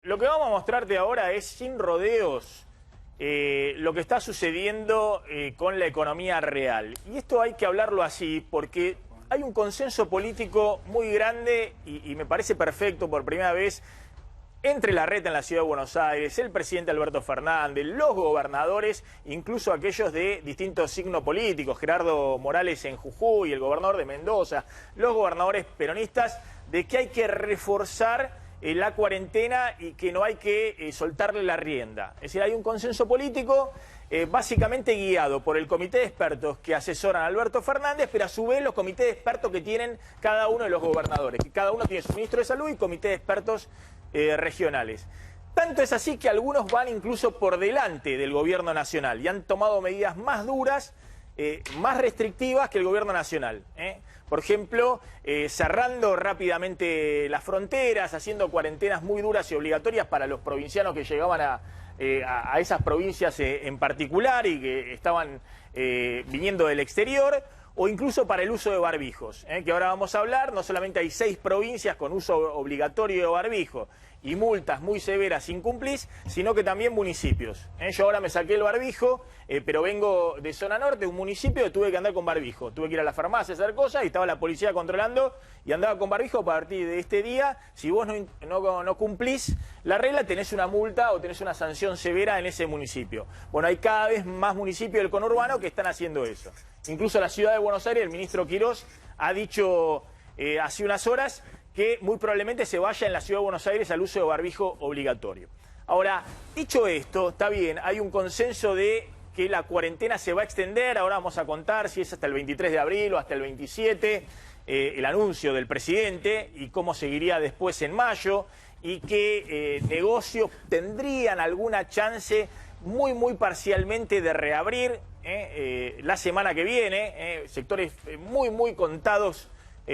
lo que vamos a mostrarte ahora es sin rodeos lo que está sucediendo con la economía real. Y esto hay que hablarlo así porque hay un consenso político muy grande y me parece perfecto por primera vez entre la reta en la Ciudad de Buenos Aires, el presidente Alberto Fernández, los gobernadores, incluso aquellos de distintos signos políticos, Gerardo Morales en Jujuy, el gobernador de Mendoza, los gobernadores peronistas, de que hay que reforzar la cuarentena y que no hay que soltarle la rienda. Es decir, hay un consenso político básicamente guiado por el comité de expertos que asesoran a Alberto Fernández, pero a su vez los comités de expertos que tienen cada uno de los gobernadores, que cada uno tiene su ministro de salud y comité de expertos regionales. Tanto es así que algunos van incluso por delante del gobierno nacional y han tomado medidas más duras, más restrictivas que el gobierno nacional. Por ejemplo, cerrando rápidamente las fronteras, haciendo cuarentenas muy duras y obligatorias para los provincianos que llegaban a esas provincias en particular y que estaban viniendo del exterior, o incluso para el uso de barbijos, que ahora vamos a hablar. No solamente hay 6 provincias con uso obligatorio de barbijo y multas muy severas si incumplís, sino que también municipios. Yo ahora me saqué el barbijo, pero vengo de zona norte, un municipio que tuve que andar con barbijo. Tuve que ir a la farmacia a hacer cosas y estaba la policía controlando y andaba con barbijo. A partir de este día, si vos no cumplís la regla, tenés una multa o tenés una sanción severa en ese municipio. Bueno, hay cada vez más municipios del conurbano que están haciendo eso. Incluso la Ciudad de Buenos Aires, el ministro Quirós ha dicho hace unas horas que muy probablemente se vaya en la Ciudad de Buenos Aires al uso de barbijo obligatorio. Ahora, dicho esto, está bien, hay un consenso de que la cuarentena se va a extender. Ahora vamos a contar si es hasta el 23 de abril o hasta el 27, el anuncio del presidente y cómo seguiría después en mayo y qué negocios tendrían alguna chance muy parcialmente de reabrir la semana que viene, sectores muy contados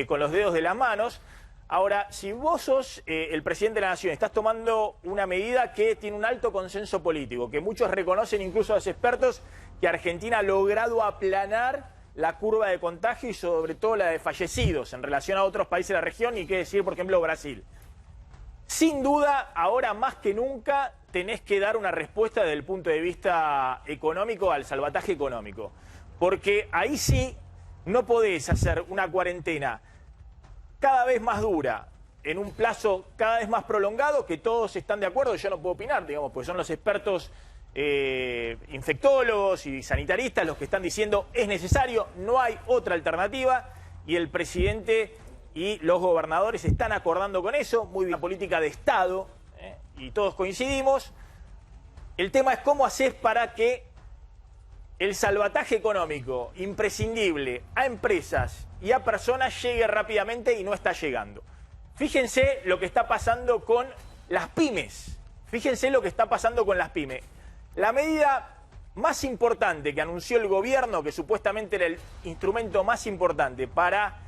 con los dedos de las manos. Ahora, si vos sos el presidente de la Nación, estás tomando una medida que tiene un alto consenso político, que muchos reconocen, incluso los expertos, que Argentina ha logrado aplanar la curva de contagio y sobre todo la de fallecidos en relación a otros países de la región, y qué decir, por ejemplo, Brasil. Sin duda, ahora más que nunca, tenés que dar una respuesta desde el punto de vista económico al salvataje económico. Porque ahí sí no podés hacer una cuarentena cada vez más dura, en un plazo cada vez más prolongado, que todos están de acuerdo. Yo no puedo opinar, digamos, porque son los expertos infectólogos y sanitaristas los que están diciendo es necesario, no hay otra alternativa, y el presidente y los gobernadores están acordando con eso, muy bien, la política de Estado, y todos coincidimos. El tema es cómo haces para que el salvataje económico imprescindible a empresas y a personas llegue rápidamente, y no está llegando. Fíjense lo que está pasando con las pymes. Fíjense lo que está pasando con las pymes. La medida más importante que anunció el gobierno, que supuestamente era el instrumento más importante para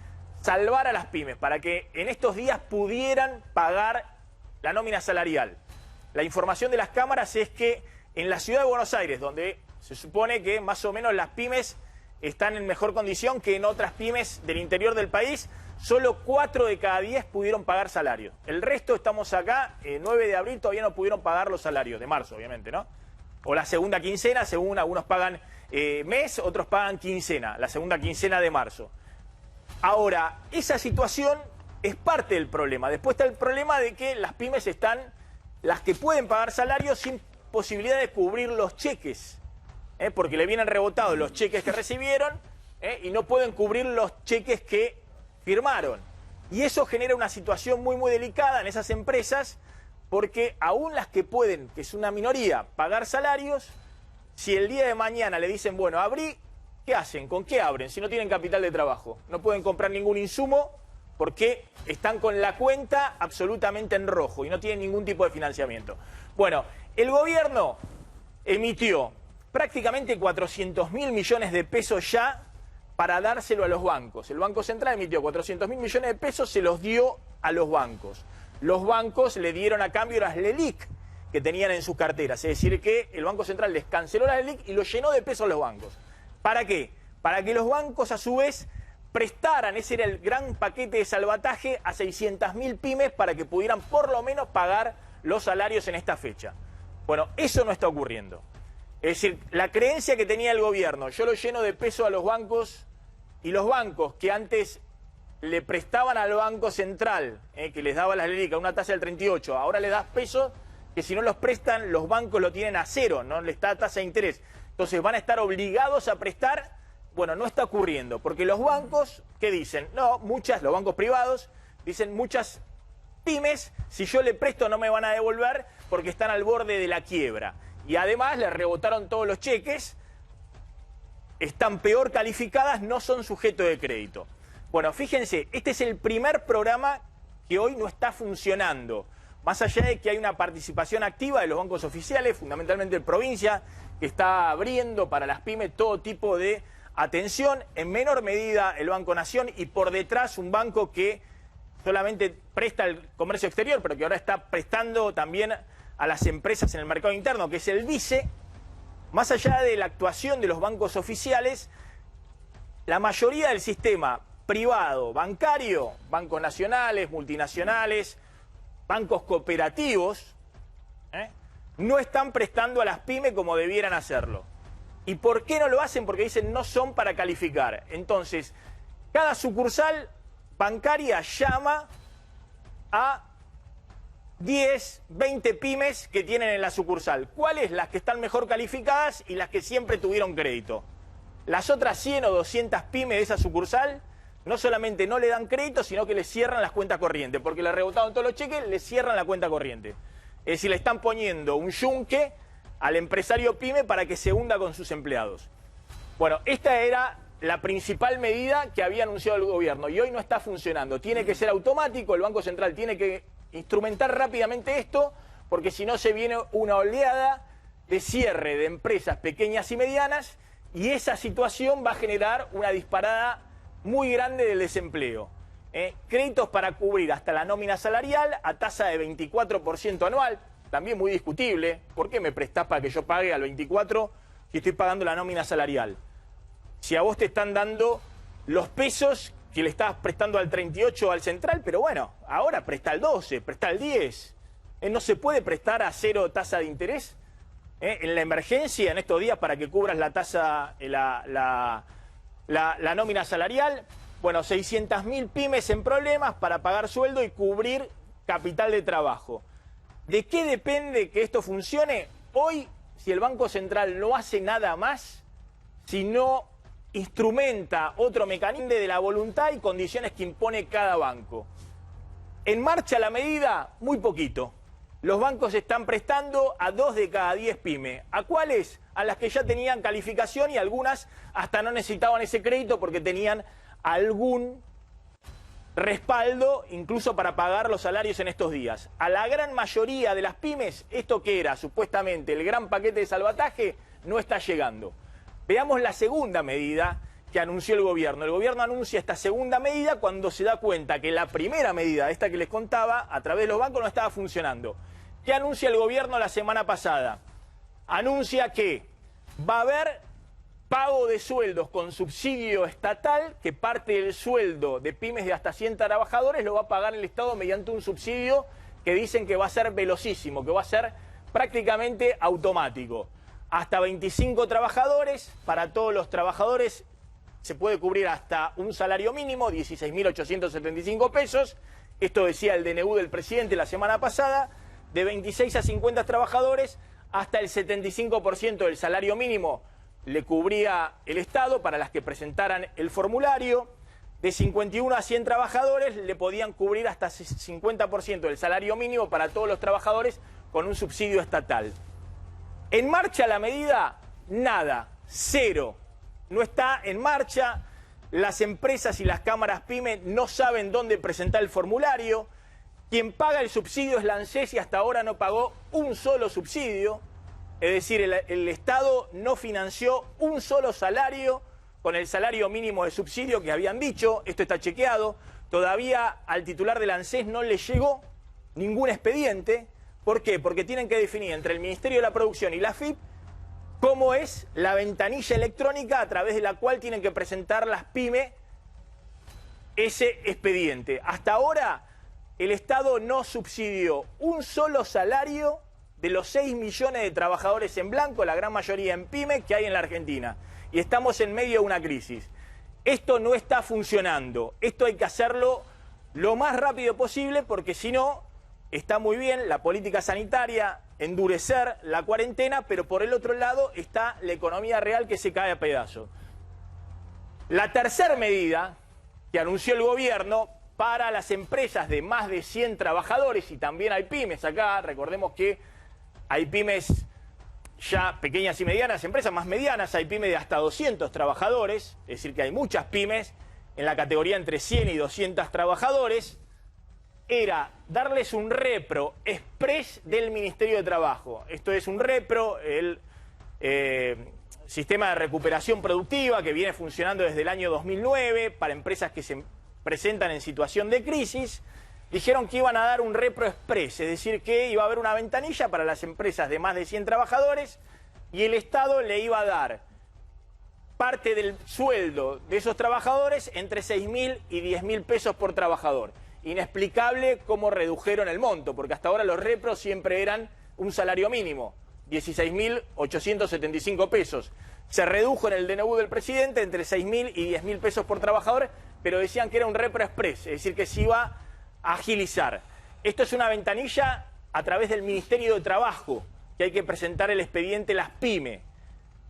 salvar a las pymes, para que en estos días pudieran pagar la nómina salarial. La información de las cámaras es que en la Ciudad de Buenos Aires, donde se supone que más o menos las pymes están en mejor condición que en otras pymes del interior del país, solo 4 de cada 10 pudieron pagar salario. El resto, estamos acá, 9 de abril, todavía no pudieron pagar los salarios, de marzo obviamente, ¿no? O la segunda quincena, según algunos pagan mes, otros pagan quincena, la segunda quincena de marzo. Ahora, esa situación es parte del problema. Después está el problema de que las pymes están, las que pueden pagar salarios, sin posibilidad de cubrir los cheques, porque le vienen rebotados los cheques que recibieron y no pueden cubrir los cheques que firmaron. Y eso genera una situación muy delicada en esas empresas, porque aún las que pueden, que es una minoría, pagar salarios, si el día de mañana le dicen, bueno, abrí, ¿qué hacen? ¿Con qué abren? Si no tienen capital de trabajo. No pueden comprar ningún insumo porque están con la cuenta absolutamente en rojo y no tienen ningún tipo de financiamiento. Bueno, el gobierno emitió prácticamente 400.000 millones de pesos ya para dárselo a los bancos. El Banco Central emitió 400.000 millones de pesos, se los dio a los bancos. Los bancos le dieron a cambio las LELIQ que tenían en sus carteras. Es decir, que el Banco Central les canceló las LELIQ y los llenó de pesos a los bancos. ¿Para qué? Para que los bancos a su vez prestaran, ese era el gran paquete de salvataje, a 600.000 pymes para que pudieran por lo menos pagar los salarios en esta fecha. Bueno, eso no está ocurriendo. Es decir, la creencia que tenía el gobierno, yo lo lleno de peso a los bancos, y los bancos que antes le prestaban al Banco Central, que les daba las LELIQ a una tasa del 38, ahora le das pesos que si no los prestan, los bancos lo tienen a cero, no les da tasa de interés. Entonces van a estar obligados a prestar. Bueno, no está ocurriendo, porque los bancos, ¿qué dicen? No, los bancos privados, dicen muchas pymes, si yo le presto no me van a devolver porque están al borde de la quiebra. Y además les rebotaron todos los cheques, están peor calificadas, no son sujetos de crédito. Bueno, fíjense, este es el primer programa que hoy no está funcionando. Más allá de que hay una participación activa de los bancos oficiales, fundamentalmente en provincia, que está abriendo para las pymes todo tipo de atención, en menor medida el Banco Nación y por detrás un banco que solamente presta al comercio exterior, pero que ahora está prestando también a las empresas en el mercado interno, que es el BICE. Más allá de la actuación de los bancos oficiales, la mayoría del sistema privado, bancario, bancos nacionales, multinacionales, bancos cooperativos, no están prestando a las pymes como debieran hacerlo. ¿Y por qué no lo hacen? Porque dicen no son para calificar. Entonces, cada sucursal bancaria llama a 10, 20 pymes que tienen en la sucursal. ¿Cuáles? Las que están mejor calificadas y las que siempre tuvieron crédito. Las otras 100 o 200 pymes de esa sucursal no solamente no le dan crédito, sino que le cierran las cuentas corrientes, porque le rebotaron todos los cheques, le cierran la cuenta corriente. Es decir, le están poniendo un yunque al empresario pyme para que se hunda con sus empleados. Bueno, esta era la principal medida que había anunciado el gobierno y hoy no está funcionando. Tiene que ser automático, el Banco Central tiene que instrumentar rápidamente esto, porque si no se viene una oleada de cierre de empresas pequeñas y medianas y esa situación va a generar una disparada muy grande del desempleo. Créditos para cubrir hasta la nómina salarial a tasa de 24% anual, también muy discutible. ¿Por qué me prestás para que yo pague al 24% si estoy pagando la nómina salarial? Si a vos te están dando los pesos que le estabas prestando al 38 al central, pero bueno, ahora presta al 12, presta al 10. ¿No se puede prestar a cero tasa de interés en la emergencia en estos días para que cubras la tasa, la nómina salarial? Bueno, 600.000 pymes en problemas para pagar sueldo y cubrir capital de trabajo. ¿De qué depende que esto funcione? Hoy, si el Banco Central no hace nada más, si no instrumenta otro mecanismo de la voluntad y condiciones que impone cada banco. En marcha la medida, muy poquito. Los bancos están prestando a 2 de cada 10 pymes. ¿A cuáles? A las que ya tenían calificación y algunas hasta no necesitaban ese crédito porque tenían algún respaldo incluso para pagar los salarios en estos días. A la gran mayoría de las pymes, esto que era supuestamente el gran paquete de salvataje, no está llegando. Veamos la segunda medida que anunció el gobierno. El gobierno anuncia esta segunda medida cuando se da cuenta que la primera medida, esta que les contaba, a través de los bancos no estaba funcionando. ¿Qué anuncia el gobierno la semana pasada? Anuncia que va a haber pago de sueldos con subsidio estatal, que parte del sueldo de pymes de hasta 100 trabajadores lo va a pagar el Estado mediante un subsidio que dicen que va a ser velocísimo, que va a ser prácticamente automático. Hasta 25 trabajadores, para todos los trabajadores se puede cubrir hasta un salario mínimo, 16.875 pesos. Esto decía el DNU del presidente la semana pasada. De 26 a 50 trabajadores, hasta el 75% del salario mínimo le cubría el Estado para las que presentaran el formulario. De 51 a 100 trabajadores le podían cubrir hasta 50% del salario mínimo para todos los trabajadores con un subsidio estatal. ¿En marcha la medida? Nada, cero. No está en marcha. Las empresas y las cámaras pyme no saben dónde presentar el formulario. Quien paga el subsidio es la ANSES y hasta ahora no pagó un solo subsidio. Es decir, el Estado no financió un solo salario con el salario mínimo de subsidio que habían dicho. Esto está chequeado. Todavía al titular de la ANSES no le llegó ningún expediente. ¿Por qué? Porque tienen que definir entre el Ministerio de la Producción y la AFIP cómo es la ventanilla electrónica a través de la cual tienen que presentar las pymes ese expediente. Hasta ahora el Estado no subsidió un solo salario de los 6 millones de trabajadores en blanco, la gran mayoría en pyme, que hay en la Argentina. Y estamos en medio de una crisis. Esto no está funcionando. Esto hay que hacerlo lo más rápido posible porque si no, está muy bien la política sanitaria, endurecer la cuarentena, pero por el otro lado está la economía real que se cae a pedazos. La tercera medida que anunció el gobierno para las empresas de más de 100 trabajadores, y también hay pymes acá, recordemos que hay pymes ya pequeñas y medianas, empresas más medianas, hay pymes de hasta 200 trabajadores, es decir que hay muchas pymes en la categoría entre 100 y 200 trabajadores, era darles un repro express del Ministerio de Trabajo. Esto es un repro, el sistema de recuperación productiva que viene funcionando desde el año 2009 para empresas que se presentan en situación de crisis. Dijeron que iban a dar un repro express, es decir, que iba a haber una ventanilla para las empresas de más de 100 trabajadores y el Estado le iba a dar parte del sueldo de esos trabajadores entre 6.000 y 10.000 pesos por trabajador. Inexplicable cómo redujeron el monto, porque hasta ahora los repros siempre eran un salario mínimo, 16.875 pesos. Se redujo en el DNU del presidente entre 6.000 y 10.000 pesos por trabajador, pero decían que era un repro express, es decir, que se iba a agilizar. Esto es una ventanilla a través del Ministerio de Trabajo, que hay que presentar el expediente las pymes,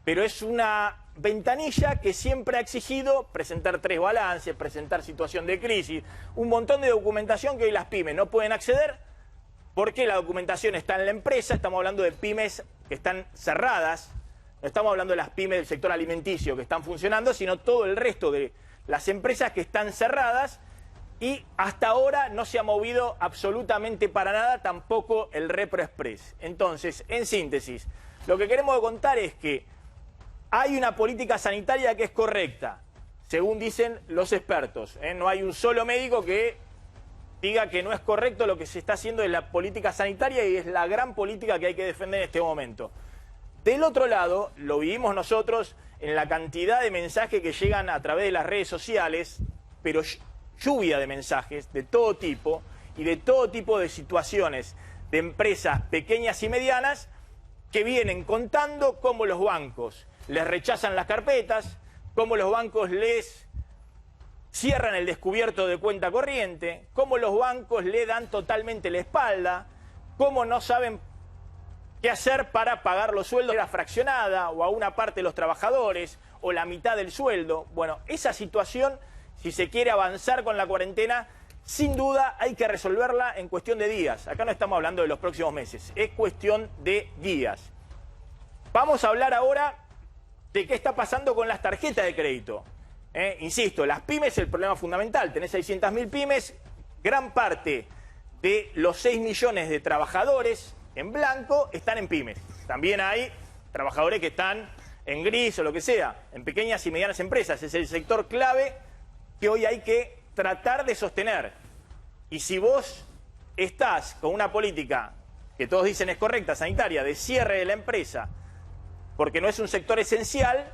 pero es una ventanilla que siempre ha exigido presentar 3 balances, presentar situación de crisis, un montón de documentación que hoy las pymes no pueden acceder porque la documentación está en la empresa. Estamos hablando de pymes que están cerradas, no estamos hablando de las pymes del sector alimenticio que están funcionando, sino todo el resto de las empresas que están cerradas y hasta ahora no se ha movido absolutamente para nada tampoco el repro express. Entonces, en síntesis, lo que queremos contar es que hay una política sanitaria que es correcta, según dicen los expertos. No hay un solo médico que diga que no es correcto lo que se está haciendo en la política sanitaria y es la gran política que hay que defender en este momento. Del otro lado, lo vivimos nosotros en la cantidad de mensajes que llegan a través de las redes sociales, pero lluvia de mensajes de todo tipo y de todo tipo de situaciones de empresas pequeñas y medianas que vienen contando cómo los bancos les rechazan las carpetas, cómo los bancos les cierran el descubierto de cuenta corriente, cómo los bancos le dan totalmente la espalda, cómo no saben qué hacer para pagar los sueldos de la fraccionada o a una parte de los trabajadores o la mitad del sueldo. Bueno, esa situación, si se quiere avanzar con la cuarentena, sin duda hay que resolverla en cuestión de días. Acá no estamos hablando de los próximos meses, es cuestión de días. Vamos a hablar ahora de qué está pasando con las tarjetas de crédito. Insisto, las pymes es el problema fundamental. Tenés 600.000 pymes, gran parte de los 6 millones de trabajadores en blanco están en pymes. También hay trabajadores que están en gris o lo que sea, en pequeñas y medianas empresas. Es el sector clave que hoy hay que tratar de sostener. Y si vos estás con una política que todos dicen es correcta, sanitaria, de cierre de la empresa, porque no es un sector esencial,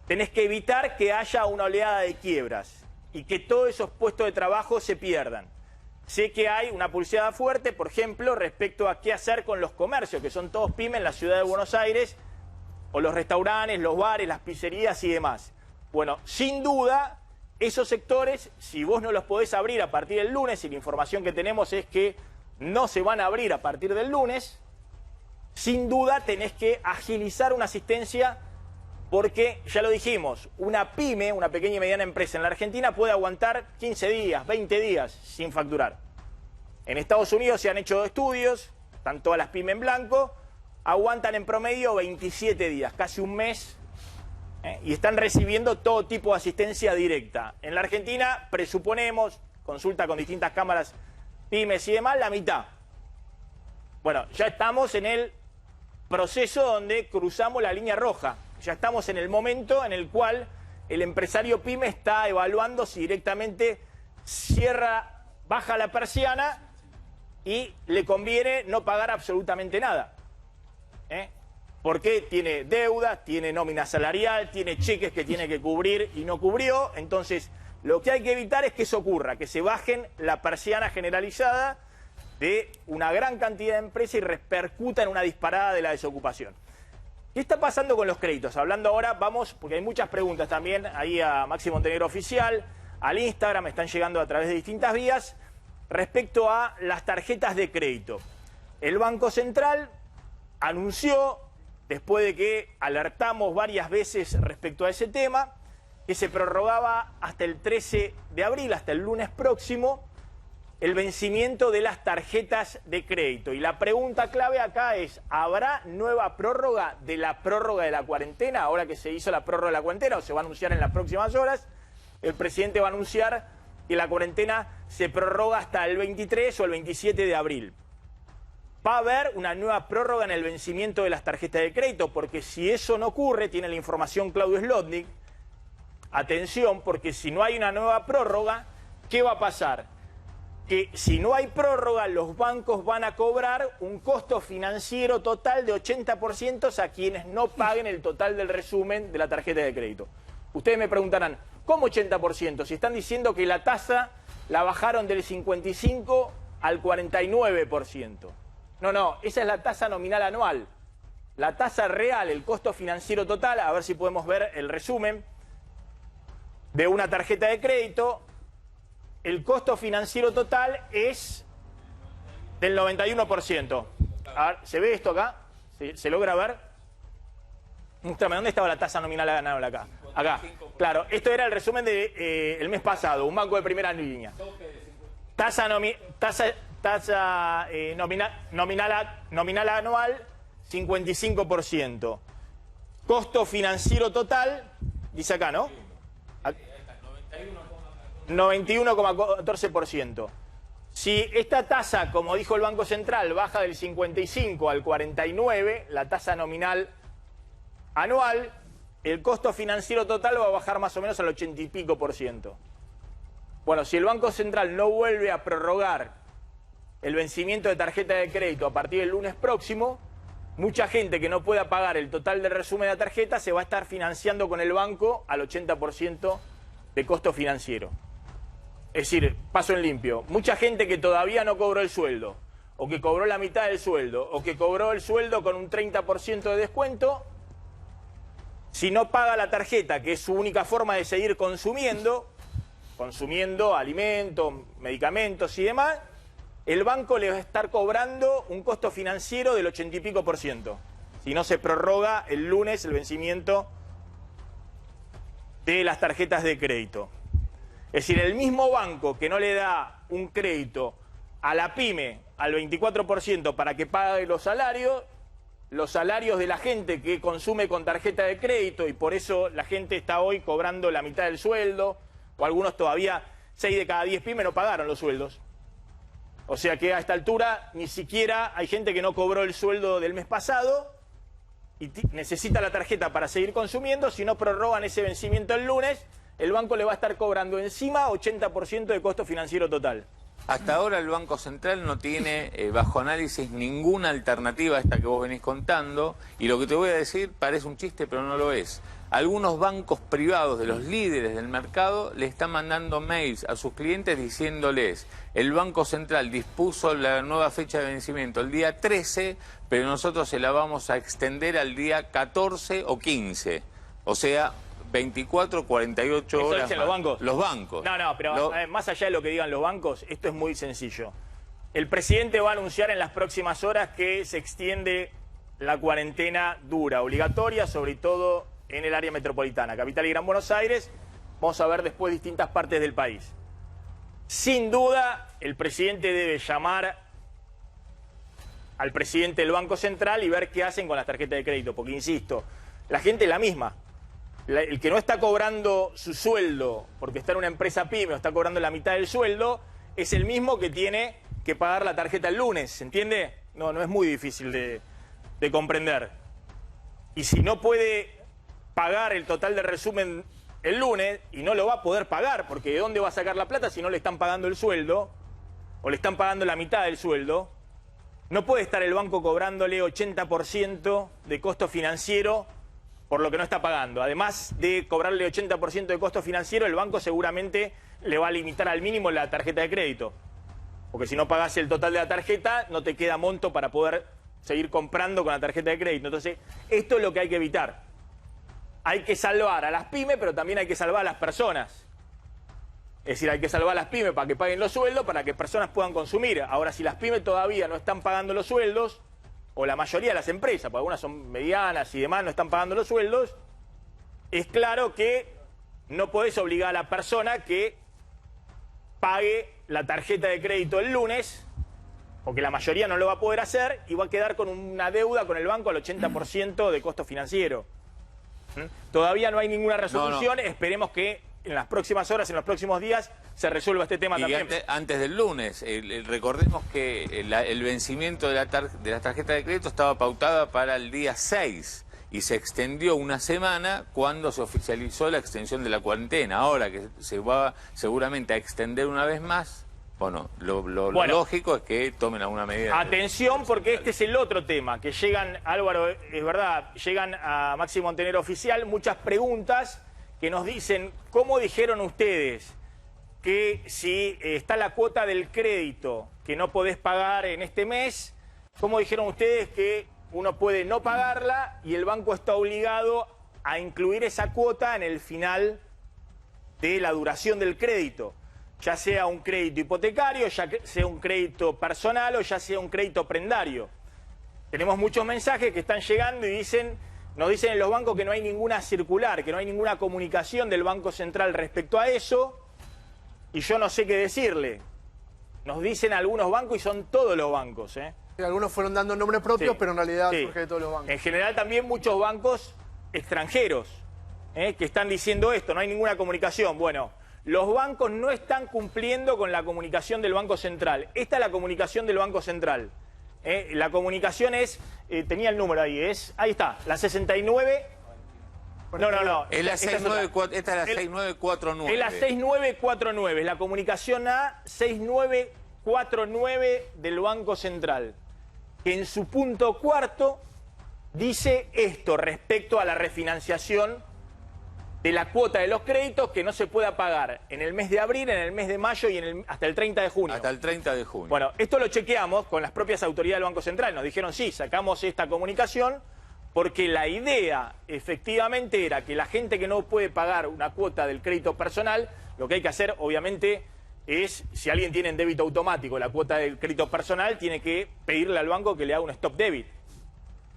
tenés que evitar que haya una oleada de quiebras y que todos esos puestos de trabajo se pierdan. Sé que hay una publicidad fuerte, por ejemplo, respecto a qué hacer con los comercios, que son todos pymes en la ciudad de Buenos Aires, o los restaurantes, los bares, las pizzerías y demás. Bueno, sin duda, esos sectores, si vos no los podés abrir a partir del lunes, y la información que tenemos es que no se van a abrir a partir del lunes, sin duda tenés que agilizar una asistencia porque, ya lo dijimos, una pyme, una pequeña y mediana empresa en la Argentina puede aguantar 15 días, 20 días sin facturar. En Estados Unidos se han hecho estudios, están todas las pymes en blanco, aguantan en promedio 27 días, casi un mes, y están recibiendo todo tipo de asistencia directa. En la Argentina, presuponemos, consulta con distintas cámaras, pymes y demás, la mitad. Bueno, ya estamos en el proceso donde cruzamos la línea roja. Ya estamos en el momento en el cual el empresario pyme está evaluando si directamente cierra, baja la persiana y le conviene no pagar absolutamente nada. Porque tiene deuda, tiene nómina salarial, tiene cheques que tiene que cubrir y no cubrió. Entonces, Lo que hay que evitar es que eso ocurra, que se bajen la persiana generalizada de una gran cantidad de empresas y repercuta en una disparada de la desocupación. ¿Qué está pasando con los créditos? Hablando ahora, vamos, porque hay muchas preguntas también ahí a Maxi Montenegro Oficial, al Instagram, están llegando a través de distintas vías, respecto a las tarjetas de crédito. El Banco Central anunció, después de que alertamos varias veces respecto a ese tema, que se prorrogaba hasta el 13 de abril, hasta el lunes próximo, el vencimiento de las tarjetas de crédito. Y la pregunta clave acá es, ¿habrá nueva prórroga de la cuarentena? Ahora que se hizo la prórroga de la cuarentena, o se va a anunciar en las próximas horas, el presidente va a anunciar que la cuarentena se prorroga hasta el 23 o el 27 de abril. Va a haber una nueva prórroga en el vencimiento de las tarjetas de crédito, porque si eso no ocurre, tiene la información Claudio Slotnick, atención, porque si no hay una nueva prórroga, ¿qué va a pasar? Que si no hay prórroga, los bancos van a cobrar un costo financiero total de 80% a quienes no paguen el total del resumen de la tarjeta de crédito. Ustedes me preguntarán, ¿cómo 80%? Si están diciendo que la tasa la bajaron del 55 al 49%. No, esa es la tasa nominal anual. La tasa real, el costo financiero total, a ver si podemos ver el resumen de una tarjeta de crédito. El costo financiero total es del 91%. A ver, ¿se ve esto acá? ¿Se logra ver? Muéstrame, ¿dónde estaba la tasa nominal anual acá? Acá. Claro, esto era el resumen del mes pasado, un banco de primera línea. Tasa nominal anual, 55%. Costo financiero total, dice acá, ¿no? 91,14%. Si esta tasa, como dijo el Banco Central, baja del 55 al 49, la tasa nominal anual, el costo financiero total va a bajar más o menos al 80 y pico %. Bueno, si el Banco Central no vuelve a prorrogar el vencimiento de tarjeta de crédito a partir del lunes próximo, mucha gente que no pueda pagar el total del resumen de la tarjeta se va a estar financiando con el banco al 80% de costo financiero. Es decir, paso en limpio, mucha gente que todavía no cobró el sueldo, o que cobró la mitad del sueldo, o que cobró el sueldo con un 30% de descuento, si no paga la tarjeta, que es su única forma de seguir consumiendo alimentos, medicamentos y demás, el banco le va a estar cobrando un costo financiero del 80 y pico %, si no se prorroga el lunes el vencimiento de las tarjetas de crédito. Es decir, el mismo banco que no le da un crédito a la pyme al 24% para que pague los salarios de la gente que consume con tarjeta de crédito, y por eso la gente está hoy cobrando la mitad del sueldo, o algunos todavía, 6 de cada 10 pymes no pagaron los sueldos. O sea que a esta altura ni siquiera hay gente que no cobró el sueldo del mes pasado y necesita la tarjeta para seguir consumiendo. Si no prorrogan ese vencimiento el lunes, el banco le va a estar cobrando encima 80% de costo financiero total. Hasta ahora el Banco Central no tiene, bajo análisis, ninguna alternativa a esta que vos venís contando, y lo que te voy a decir parece un chiste, pero no lo es. Algunos bancos privados de los líderes del mercado le están mandando mails a sus clientes diciéndoles: el Banco Central dispuso la nueva fecha de vencimiento el día 13, pero nosotros se la vamos a extender al día 14 o 15. O sea, 24, 48 horas. ¿Eso dicen los bancos? Los bancos. No, pero más allá de lo que digan los bancos, esto es muy sencillo. El presidente va a anunciar en las próximas horas que se extiende la cuarentena dura, obligatoria, sobre todo en el área metropolitana, Capital y Gran Buenos Aires. Vamos a ver después distintas partes del país. Sin duda, el presidente debe llamar al presidente del Banco Central y ver qué hacen con las tarjetas de crédito, porque insisto, la gente es la misma. El que no está cobrando su sueldo porque está en una empresa pyme o está cobrando la mitad del sueldo es el mismo que tiene que pagar la tarjeta el lunes, ¿se entiende? No es muy difícil de comprender. Y si no puede pagar el total de resumen el lunes, y no lo va a poder pagar, porque ¿de dónde va a sacar la plata si no le están pagando el sueldo o le están pagando la mitad del sueldo? No puede estar el banco cobrándole 80% de costo financiero por lo que no está pagando. Además de cobrarle 80% de costo financiero, el banco seguramente le va a limitar al mínimo la tarjeta de crédito. Porque si no pagás el total de la tarjeta, no te queda monto para poder seguir comprando con la tarjeta de crédito. Entonces, esto es lo que hay que evitar. Hay que salvar a las pymes, pero también hay que salvar a las personas. Es decir, hay que salvar a las pymes para que paguen los sueldos, para que personas puedan consumir. Ahora, si las pymes todavía no están pagando los sueldos, o la mayoría de las empresas, porque algunas son medianas y demás, no están pagando los sueldos, es claro que no podés obligar a la persona que pague la tarjeta de crédito el lunes, porque la mayoría no lo va a poder hacer y va a quedar con una deuda con el banco al 80% de costo financiero. Todavía no hay ninguna resolución, esperemos que en las próximas horas, en los próximos días, se resuelva este tema también. Antes del lunes, recordemos que el vencimiento de la tarjeta de crédito estaba pautada para el día 6 y se extendió una semana cuando se oficializó la extensión de la cuarentena. Ahora que se va seguramente a extender una vez más, bueno, lo lógico es que tomen alguna medida. Atención, porque este es el otro tema, que llegan, Álvaro, es verdad, llegan a Máximo Montenegro Oficial muchas preguntas que nos dicen, ¿cómo dijeron ustedes que si está la cuota del crédito que no podés pagar en este mes, cómo dijeron ustedes que uno puede no pagarla y el banco está obligado a incluir esa cuota en el final de la duración del crédito? Ya sea un crédito hipotecario, ya sea un crédito personal o ya sea un crédito prendario. Tenemos muchos mensajes que están llegando y nos dicen en los bancos que no hay ninguna circular, que no hay ninguna comunicación del Banco Central respecto a eso. Y yo no sé qué decirle. Nos dicen algunos bancos y son todos los bancos, ¿eh? Sí, algunos fueron dando nombres propios, Sí, pero en realidad sí. surge de todos los bancos. En general también muchos bancos extranjeros, que están diciendo esto, no hay ninguna comunicación. Bueno, los bancos no están cumpliendo con la comunicación del Banco Central. Esta es la comunicación del Banco Central. La comunicación es, tenía el número ahí, ahí está, la 69... No. Es la 6949. Esta es la 6949. Es la 6949, es la comunicación A 6949 del Banco Central, que en su punto cuarto dice esto respecto a la refinanciación de la cuota de los créditos que no se pueda pagar en el mes de abril, en el mes de mayo y hasta el 30 de junio. Hasta el 30 de junio. Bueno, esto lo chequeamos con las propias autoridades del Banco Central. Nos dijeron, sí, sacamos esta comunicación porque la idea efectivamente era que la gente que no puede pagar una cuota del crédito personal, lo que hay que hacer obviamente es, si alguien tiene en débito automático la cuota del crédito personal, tiene que pedirle al banco que le haga un stop debit.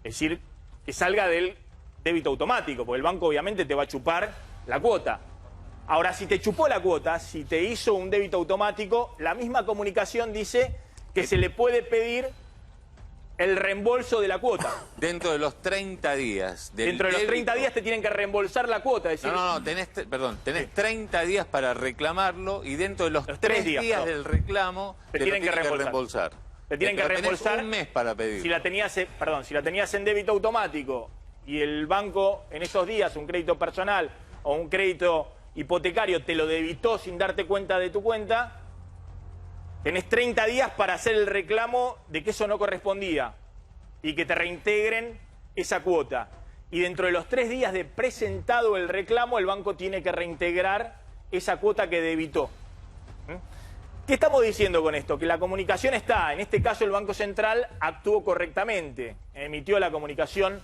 Es decir, que salga del débito automático, porque el banco obviamente te va a chupar la cuota. Ahora, si te chupó la cuota, si te hizo un débito automático, la misma comunicación dice que se le puede pedir el reembolso de la cuota. Dentro de los 30 días. Dentro de los 30 días te tienen que reembolsar la cuota. Es decir, No, tenés 30 días para reclamarlo y dentro de los 3 días del reclamo te tienen que reembolsar. Te tienen que reembolsar un mes para pedir. Si la tenías en débito automático y el banco en esos días, un crédito personal o un crédito hipotecario, te lo debitó sin darte cuenta de tu cuenta, tenés 30 días para hacer el reclamo de que eso no correspondía y que te reintegren esa cuota. Y dentro de los 3 días de presentado el reclamo, el banco tiene que reintegrar esa cuota que debitó. ¿Qué estamos diciendo con esto? Que la comunicación está, en este caso el Banco Central actuó correctamente, emitió la comunicación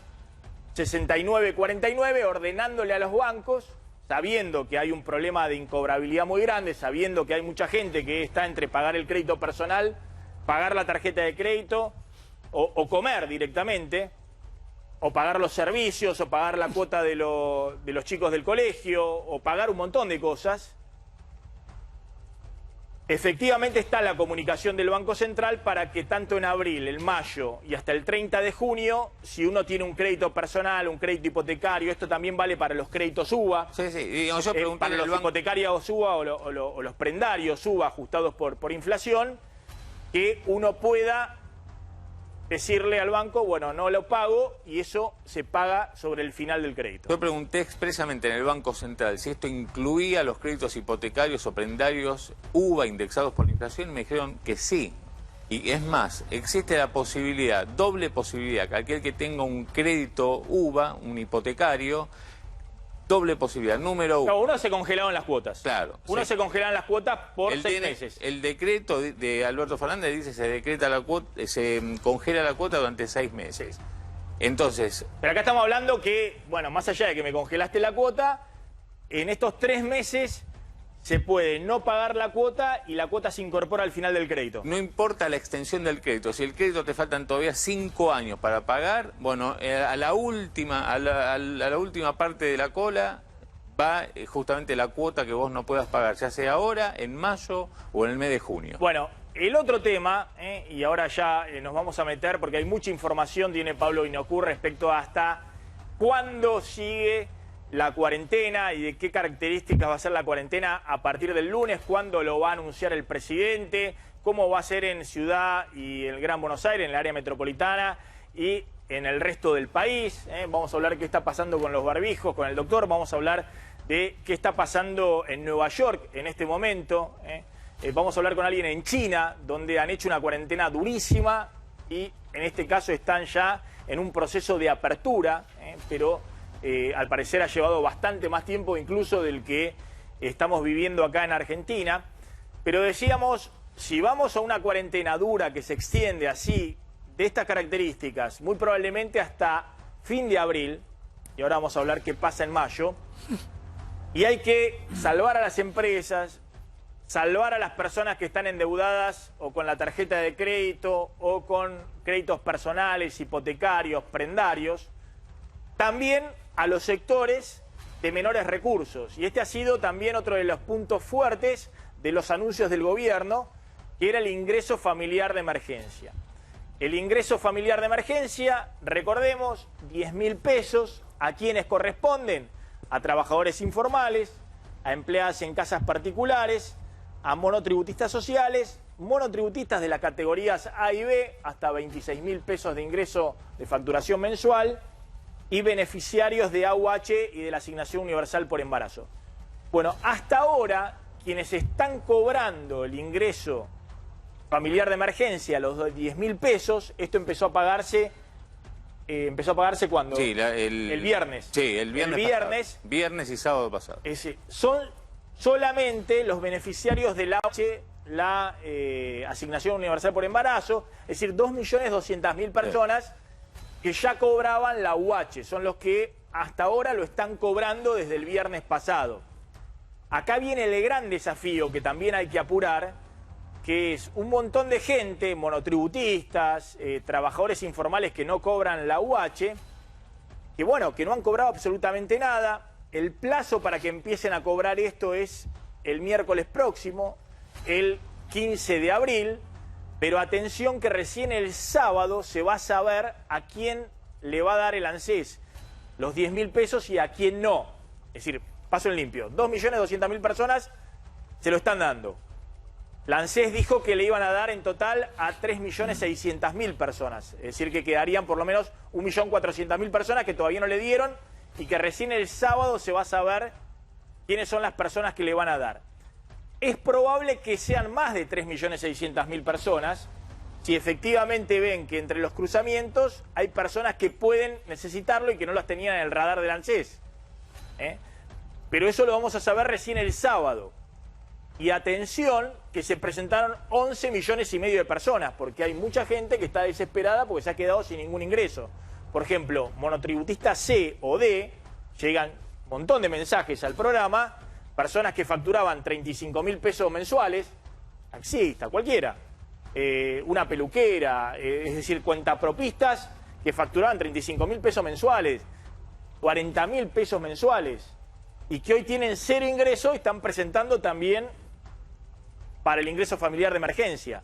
6949 ordenándole a los bancos, sabiendo que hay un problema de incobrabilidad muy grande, sabiendo que hay mucha gente que está entre pagar el crédito personal, pagar la tarjeta de crédito o comer directamente, o pagar los servicios, o pagar la cuota de los chicos del colegio, o pagar un montón de cosas. Efectivamente está la comunicación del Banco Central para que tanto en abril, en mayo y hasta el 30 de junio, si uno tiene un crédito personal, un crédito hipotecario, esto también vale para los créditos UVA, para los hipotecarios UVA o los prendarios UVA ajustados por inflación, que uno pueda decirle al banco, bueno, no lo pago y eso se paga sobre el final del crédito. Yo pregunté expresamente en el Banco Central si esto incluía los créditos hipotecarios o prendarios UVA indexados por la inflación y me dijeron que sí. Y es más, existe la posibilidad, doble posibilidad, que aquel que tenga un crédito UVA, un hipotecario, doble posibilidad. Número uno. Claro, uno se congelaron las cuotas. Claro. Uno sí. se congelaron las cuotas por 6 meses. El decreto de Alberto Fernández dice se decreta la cuota, se congela la cuota durante 6 meses. Entonces... Pero acá estamos hablando que, bueno, más allá de que me congelaste la cuota, en estos 3 meses se puede no pagar la cuota y la cuota se incorpora al final del crédito. No importa la extensión del crédito, si el crédito te faltan todavía 5 años para pagar, bueno, a la última parte de la cola va justamente la cuota que vos no puedas pagar, ya sea ahora, en mayo o en el mes de junio. Bueno, el otro tema, y ahora ya nos vamos a meter, porque hay mucha información, tiene Pablo Inocú respecto a hasta cuándo sigue la cuarentena y de qué características va a ser la cuarentena a partir del lunes, cuándo lo va a anunciar el presidente, cómo va a ser en Ciudad y el Gran Buenos Aires, en el área metropolitana y en el resto del país. Vamos a hablar qué está pasando con los barbijos, con el doctor, vamos a hablar de qué está pasando en Nueva York en este momento. Vamos a hablar con alguien en China, donde han hecho una cuarentena durísima y en este caso están ya en un proceso de apertura, pero al parecer ha llevado bastante más tiempo incluso del que estamos viviendo acá en Argentina. Pero decíamos, si vamos a una cuarentena dura que se extiende así, de estas características, muy probablemente hasta fin de abril, y ahora vamos a hablar qué pasa en mayo, y hay que salvar a las empresas, salvar a las personas que están endeudadas o con la tarjeta de crédito o con créditos personales, hipotecarios, prendarios, también a los sectores de menores recursos. Y este ha sido también otro de los puntos fuertes de los anuncios del gobierno, que era el ingreso familiar de emergencia. El ingreso familiar de emergencia, recordemos, 10.000 pesos, ¿a quienes corresponden? A trabajadores informales, a empleadas en casas particulares, a monotributistas sociales, monotributistas de las categorías A y B, hasta 26.000 pesos de ingreso de facturación mensual, y beneficiarios de AUH y de la asignación universal por embarazo. Bueno, hasta ahora, quienes están cobrando el ingreso familiar de emergencia, los 10.000 pesos, esto empezó a pagarse ¿cuándo? Sí, el viernes. Sí, el viernes. Viernes y sábado pasado. Son solamente los beneficiarios del AUH, la asignación universal por embarazo, es decir, 2.200.000 personas que ya cobraban la UH, son los que hasta ahora lo están cobrando desde el viernes pasado. Acá viene el gran desafío que también hay que apurar, que es un montón de gente, monotributistas, trabajadores informales que no cobran la UH, que bueno, que no han cobrado absolutamente nada. El plazo para que empiecen a cobrar esto es el miércoles próximo, el 15 de abril, pero atención que recién el sábado se va a saber a quién le va a dar el ANSES los 10.000 pesos y a quién no. Es decir, paso en limpio, 2.200.000 personas se lo están dando. La ANSES dijo que le iban a dar en total a 3.600.000 personas, es decir, que quedarían por lo menos 1.400.000 personas que todavía no le dieron y que recién el sábado se va a saber quiénes son las personas que le van a dar. Es probable que sean más de 3.600.000 personas si efectivamente ven que entre los cruzamientos hay personas que pueden necesitarlo y que no las tenían en el radar del ANSES. Pero eso lo vamos a saber recién el sábado. Y atención, que se presentaron 11,5 millones de personas, porque hay mucha gente que está desesperada porque se ha quedado sin ningún ingreso. Por ejemplo, monotributistas C o D, llegan un montón de mensajes al programa, personas que facturaban 35.000 pesos mensuales, taxista, cualquiera, una peluquera, es decir, cuentapropistas que facturaban 35.000 pesos mensuales, 40.000 pesos mensuales, y que hoy tienen cero ingreso y están presentando también para el ingreso familiar de emergencia.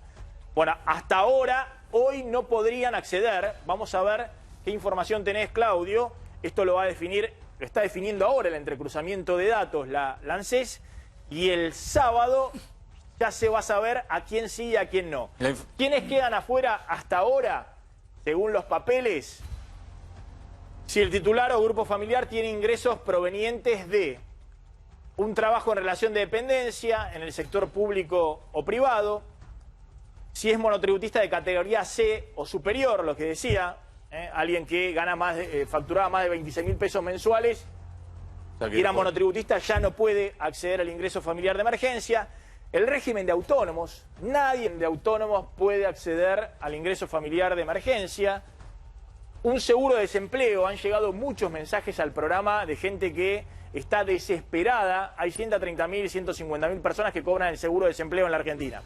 Bueno, hasta ahora, hoy no podrían acceder. Vamos a ver qué información tenés, Claudio. Esto lo va a definir, lo está definiendo ahora el entrecruzamiento de datos, la ANSES, y el sábado ya se va a saber a quién sí y a quién no. ¿Quiénes quedan afuera hasta ahora, según los papeles? Si el titular o grupo familiar tiene ingresos provenientes de un trabajo en relación de dependencia en el sector público o privado, Si es monotributista de categoría C o superior, lo que decía, alguien que gana facturaba más de 26.000 pesos mensuales, y era monotributista, ya no puede acceder al ingreso familiar de emergencia. El régimen de autónomos, nadie de autónomos puede acceder al ingreso familiar de emergencia. Un seguro de desempleo, han llegado muchos mensajes al programa de gente que está desesperada. Hay 130.000, 150.000 personas que cobran el seguro de desempleo en la Argentina.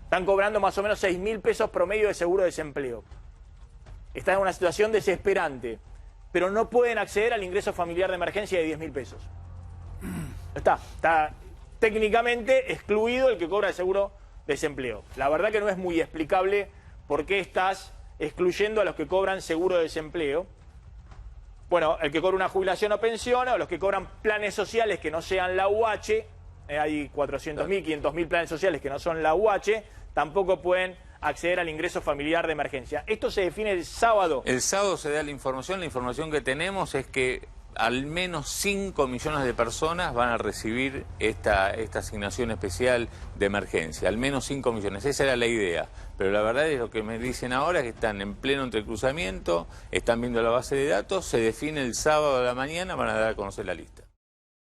Están cobrando más o menos 6.000 pesos promedio de seguro de desempleo. Están en una situación desesperante, pero no pueden acceder al ingreso familiar de emergencia de 10.000 pesos. Está técnicamente excluido el que cobra el seguro de desempleo. La verdad que no es muy explicable por qué estás excluyendo a los que cobran seguro de desempleo. Bueno, el que cobra una jubilación o pensión, o los que cobran planes sociales que no sean la UH, hay 400.000, 500.000 planes sociales que no son la UH, tampoco pueden acceder al ingreso familiar de emergencia. Esto se define el sábado. El sábado se da la información que tenemos es que al menos 5 millones de personas van a recibir esta asignación especial de emergencia, al menos 5 millones, esa era la idea, pero la verdad es lo que me dicen ahora es que están en pleno entrecruzamiento, están viendo la base de datos, se define el sábado a la mañana, van a dar a conocer la lista.